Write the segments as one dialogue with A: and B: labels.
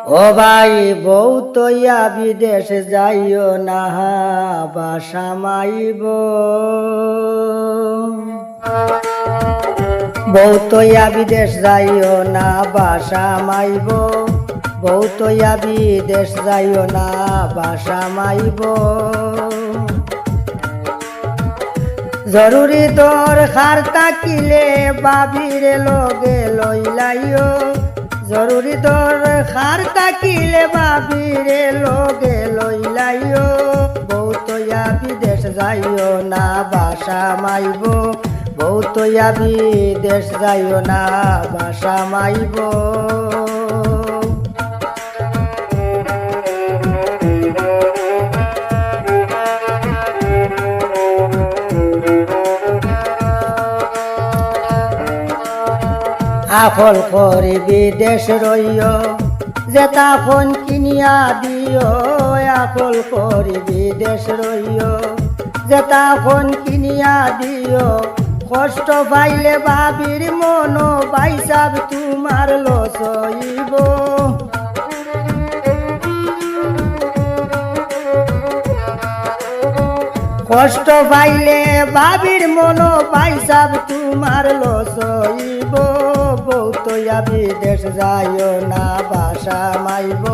A: ও ভাই বউ তৈয়া বিদেশ যাইও না বাসা মাইব বউ তৈয়া বিদেশ যাইও না বাসা মাইব বউ তৈয়া বিদেশ যাইও না বাসা মাইব জরুরি দরকার থাকিলে বাবিরে লগে লইলাইও জরুরি দরকার থাকিলে বাবিরে লগে লইলাইও বউ তৈয়া বিদেশ যাইও না বাসা মাইব বউ তৈয়া বিদেশ যাইও না বাসা মাইব আফল করে বিদেশ রইও যেতা ফোন কিনিয়া দিও আফল করে বিদেশ রইও যেতা ফোন কিনিয়া দিও কষ্ট পাইলে বাবির মন বাইসাব তোমার লসইব কষ্ট পাইলে বাবির মন বাইসাব তোমার লসইব বউ তৈয়া বিদেশ যাইও না বাসা মাইব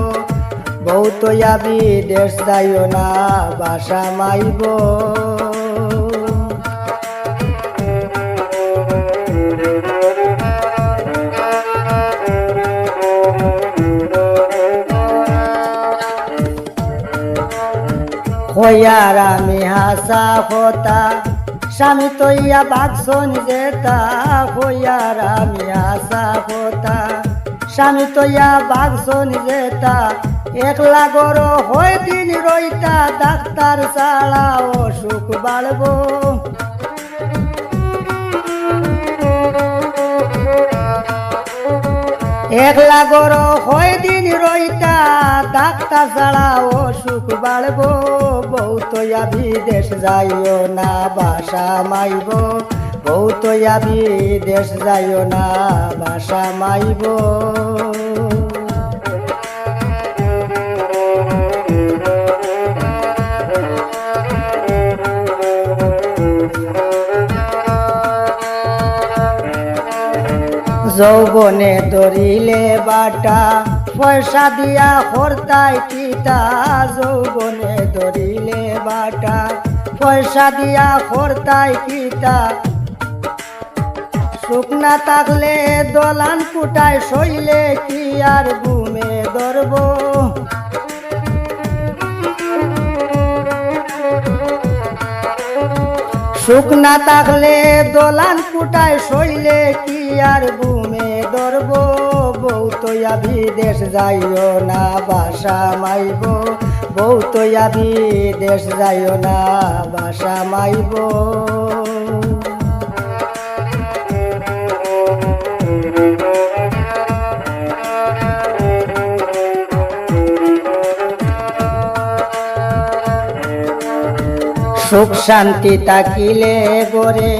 A: বউ তৈয়া বিদেশ যাইও না বাসা মাইব হইয়ার আমি হাসা কথা স্বামী তৈয়া বাগসন যেতা হইয়ার আমি হাসা কথা স্বামী তৈয়া বাগসন যেতা একলা গর হয় দিন রইতা ডাক্তার ছাড়া অসুখ বাড়ব একলা গর হয় দিন রইতা ডাক্তার ছাড়া অসুখ বাড়ব বউ তৈয়া বিদেশ যাইও না বাসা মাইব বউ তৈয়া বিদেশ যাইও না বাসা মাইব যৌবনে ধরিলে বাটা পয়সা দিয়া হরতাই কিতা যৌবনে ধরিলে বাটা পয়সা দিয়া হরতাই কিতা শুকনা থাকলে দলান কুটায় শৈলে কি আর ঘুমে ধরব শুকনা থাকলে দলান কুটায় শৈলে কি আর ঘুমে ধরব বউ তৈয়া বিদেশ যাইও না বাসা মাইব বউ তৈয়া বিদেশ যাইও না বাসা মাইব সুখ শান্তি তাকিলে গরে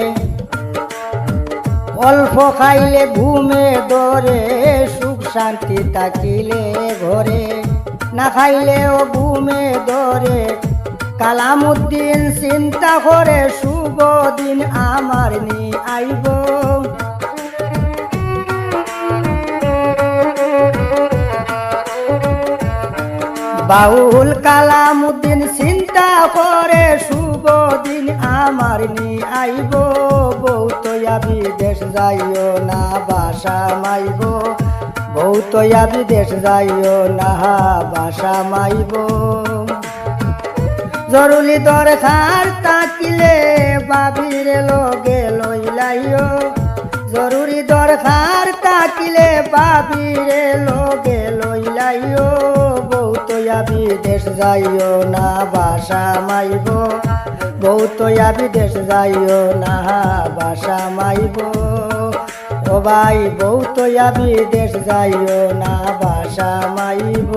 A: অল্প খাইলে ঘুমে ধরে সুখ শান্তি তাকিলে ঘরে না খাইলেও ঘুমে ধরে কালামুদ্দিন চিন্তা করে শুভ দিন আমার নি আইব বাউল কালামুদ্দিন চিন্তা করে শুভ দিন আমার নি আইব বউ তৈয়া বিদেশ যাইও না বাসা মাইব বউ তৈয়া বিদেশ যাইও না বাসা মাইব জরুরি দরকার থাকিলে বাবিরে লগে লইলাইও জরুরি দরকার থাকিলে বাবিরে লগে লইলাইও বউ তৈয়া বিদেশ যাইও না বাসা মাইব বউ তৈয়া বিদেশ যাইও না বাসা মাইব ও ভাই বউ তৈয়া বিদেশ যাইও না বাসা মাইব।